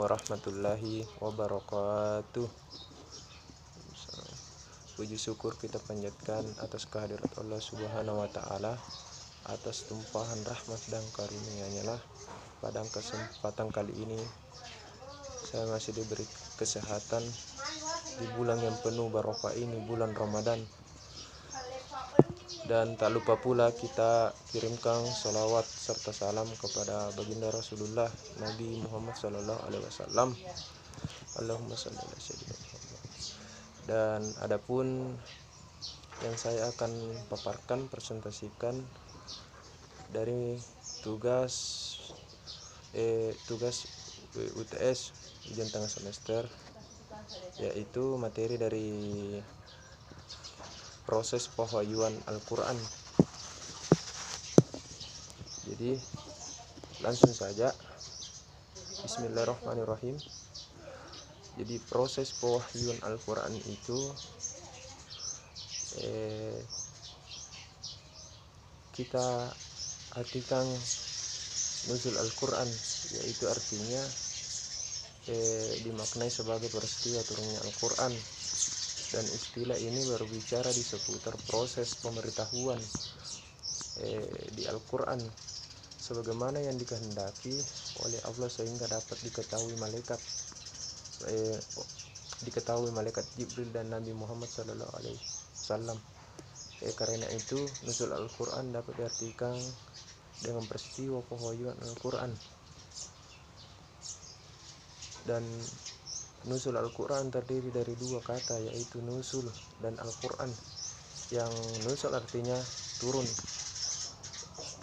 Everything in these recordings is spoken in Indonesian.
warahmatullahi wabarakatuh. Puji syukur kita panjatkan atas kehadirat Allah Subhanahu wa Ta'ala, atas tumpahan rahmat dan karunia-Nya lah. Pada kesempatan kali ini saya masih diberi kesehatan di bulan yang penuh barokah ini, bulan Ramadan. Dan tak lupa pula kita kirimkan salawat serta salam kepada baginda Rasulullah Nabi Muhammad SAW. Allahumma shalli ala sayyidina Muhammad. Dan adapun yang saya akan paparkan, presentasikan dari tugas UTS ujian tengah semester, yaitu materi dari proses pewahyuan Al-Quran. Jadi langsung saja, bismillahirrahmanirrahim. Jadi proses pewahyuan Al-Quran itu kita artikan nuzul Al-Quran, yaitu artinya dimaknai sebagai peristiwa turunnya Al-Quran. Dan istilah ini berbicara di seputar proses pemberitahuan di Al-Quran sebagaimana yang dikehendaki oleh Allah sehingga dapat diketahui malaikat Jibril dan Nabi Muhammad SAW. Karena itu nuzul Al-Quran dapat diartikan dengan peristiwa pewahyuan Al-Quran. Dan nuzul Al-Quran terdiri dari dua kata, yaitu nuzul dan Al-Quran. Yang nuzul artinya turun,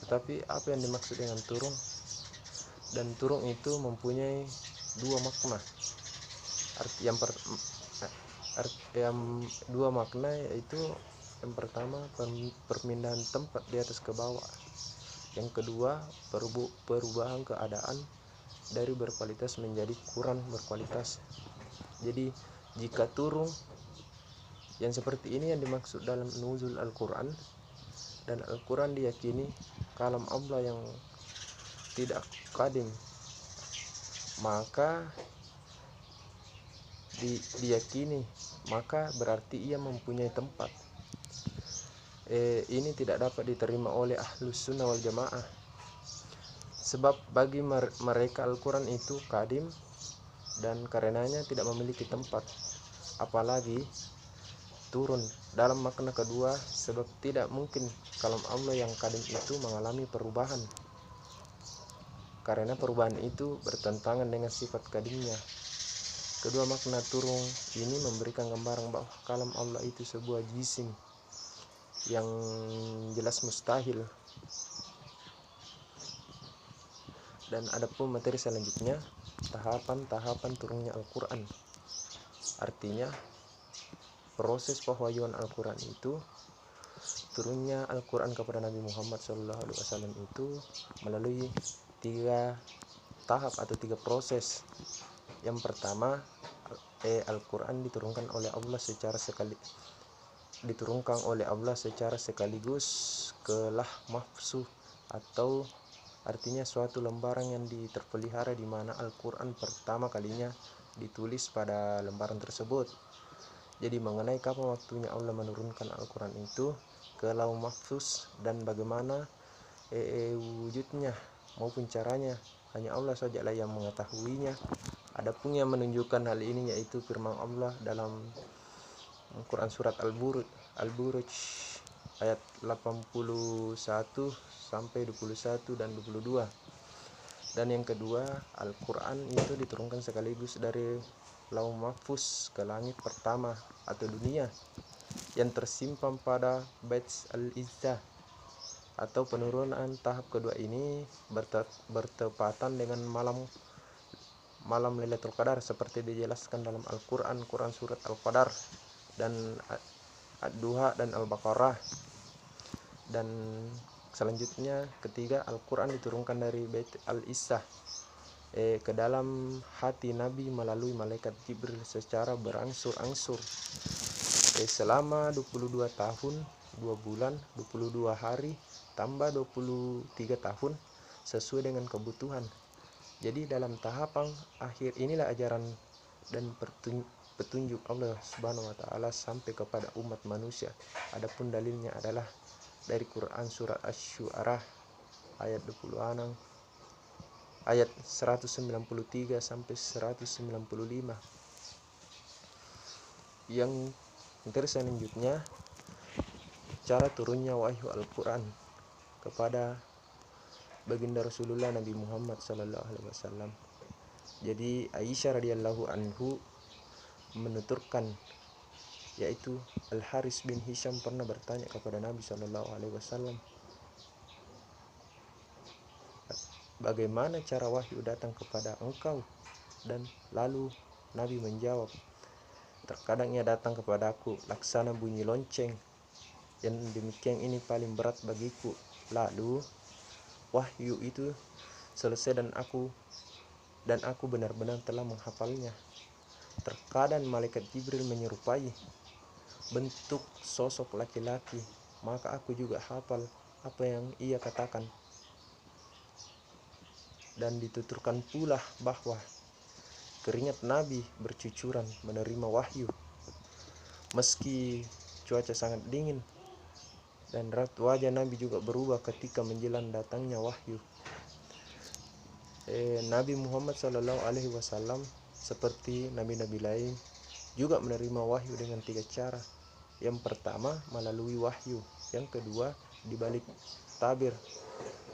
tetapi apa yang dimaksud dengan turun? Dan turun itu mempunyai dua makna. Dua makna, yaitu yang pertama perpindahan tempat di atas ke bawah, yang kedua perubahan keadaan dari berkualitas menjadi kurang berkualitas. Jadi jika turun yang seperti ini yang dimaksud dalam nuzul Al-Quran, dan Al-Quran diyakini kalam Allah yang tidak qadim, maka diyakini maka berarti ia mempunyai tempat. Ini tidak dapat diterima oleh Ahlus Sunnah wal Jamaah, sebab bagi mereka Al-Quran itu qadim dan karenanya tidak memiliki tempat, apalagi turun dalam makna kedua, sebab tidak mungkin kalam Allah yang qadim itu mengalami perubahan, karena perubahan itu bertentangan dengan sifat qadimnya. Kedua makna turun ini memberikan gambaran bahwa kalam Allah itu sebuah jisim yang jelas mustahil. Dan adapun materi selanjutnya, tahapan-tahapan turunnya Al-Quran. Artinya proses pewahyuan Al-Quran itu, turunnya Al-Quran kepada Nabi Muhammad SAW itu melalui tiga tahap atau tiga proses. Yang pertama, Al-Quran diturunkan oleh Allah secara sekaligus ke Lauh Mahfuz, atau artinya suatu lembaran yang terpelihara di mana Al-Quran pertama kalinya ditulis pada lembaran tersebut. Jadi mengenai kapan waktunya Allah menurunkan Al-Quran itu ke Lauh Mahfuz dan bagaimana wujudnya maupun caranya, hanya Allah sajalah yang mengetahuinya. Adapun yang menunjukkan hal ini yaitu firman Allah dalam Quran surat Al-Buruj ayat 81 sampai 21 dan 22. Dan yang kedua, Al-Quran itu diturunkan sekaligus dari Lauh Mahfuz ke langit pertama atau dunia yang tersimpan pada Baits Al-Izzah. Atau penurunan tahap kedua ini bertepatan dengan malam Lailatul Qadar, seperti dijelaskan dalam Al-Quran, Quran surat Al-Qadar dan Ad-Duha dan Al-Baqarah. Dan selanjutnya ketiga, Al-Quran diturunkan dari Bait Al-Izzah ke dalam hati Nabi melalui malaikat Jibril secara berangsur-angsur selama 22 tahun 2 bulan 22 hari tambah 23 tahun sesuai dengan kebutuhan. Jadi dalam tahapan akhir inilah ajaran dan petunjuk Allah Subhanahu wa taala sampai kepada umat manusia. Adapun dalilnya adalah dari Quran surat Asy-Syu'ara ayat 26 ayat 193 sampai 195. Yang terus selanjutnya cara turunnya wahyu Al-Quran kepada baginda Rasulullah Nabi Muhammad sallallahu alaihi wasallam. Jadi Aisyah radhiyallahu anhu menuturkan, yaitu Al-Haris bin Hisham pernah bertanya kepada Nabi sallallahu alaihi wasallam, bagaimana cara wahyu datang kepada engkau? Dan lalu Nabi menjawab, terkadang ia datang kepadaku laksana bunyi lonceng, yang demikian ini paling berat bagiku. Lalu wahyu itu selesai dan aku benar-benar telah menghafalnya. Terkadang malaikat Jibril menyerupai bentuk sosok laki-laki, maka aku juga hafal apa yang ia katakan. Dan dituturkan pula bahwa keringat Nabi bercucuran menerima wahyu meski cuaca sangat dingin, dan raut wajah Nabi juga berubah ketika menjelang datangnya wahyu. Nabi Muhammad sallallahu alaihi wasallam seperti nabi-nabi lain juga menerima wahyu dengan 3 cara. Yang pertama melalui wahyu, yang kedua dibalik tabir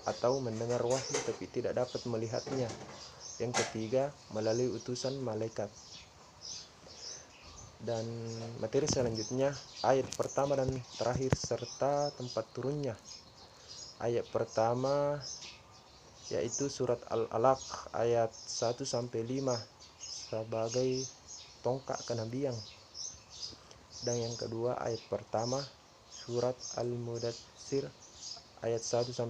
atau mendengar wahyu tapi tidak dapat melihatnya, yang ketiga melalui utusan malaikat. Dan materi selanjutnya ayat pertama dan terakhir serta tempat turunnya. Ayat pertama yaitu surat Al-Alaq ayat 1-5 sebagai tongkat kenabian. Dan yang kedua ayat pertama surat Al-Mudatsir ayat 1-5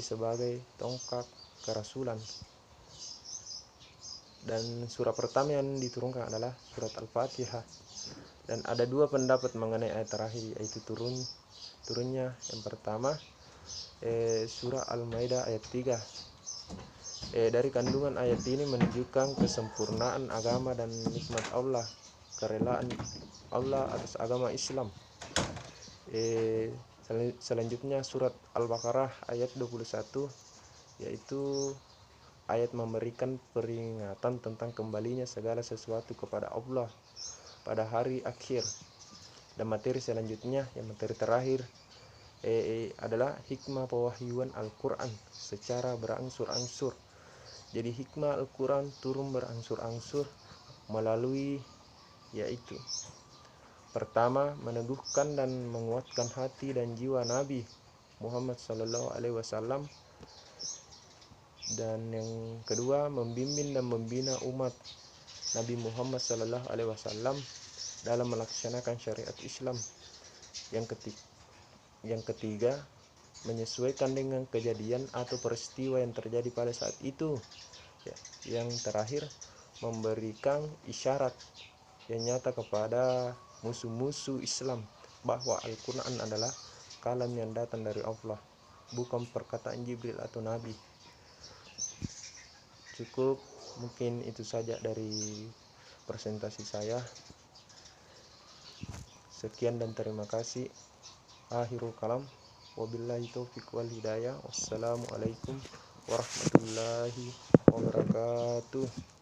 sebagai tongkat kerasulan. Dan surat pertama yang diturunkan adalah surat Al-Fatihah. Dan ada 2 pendapat mengenai ayat terakhir, yaitu turunnya. Yang pertama surah Al-Maidah ayat 3. Dari kandungan ayat ini menunjukkan kesempurnaan agama dan nikmat Allah, kerelaan Allah atas agama Islam. Selanjutnya surat Al-Baqarah ayat 21, yaitu ayat memberikan peringatan tentang kembalinya segala sesuatu kepada Allah pada hari akhir. Dan materi selanjutnya, yang materi terakhir adalah hikmah pewahyuan Al-Quran secara berangsur-angsur. Jadi hikmah Al-Quran turun berangsur-angsur melalui, yaitu pertama meneguhkan dan menguatkan hati dan jiwa Nabi Muhammad sallallahu alaihi wasallam. Dan yang kedua membimbing dan membina umat Nabi Muhammad sallallahu alaihi wasallam dalam melaksanakan syariat Islam. Yang ketiga menyesuaikan dengan kejadian atau peristiwa yang terjadi pada saat itu. Yang terakhir memberikan isyarat yang nyata kepada musuh-musuh Islam bahwa Al-Quran adalah kalam yang datang dari Allah, bukan perkataan Jibril atau Nabi. Cukup, mungkin itu saja dari presentasi saya. Sekian dan terima kasih. Akhirul kalam, wabillahi taufiq wal hidayah. Wassalamualaikum warahmatullahi wabarakatuh.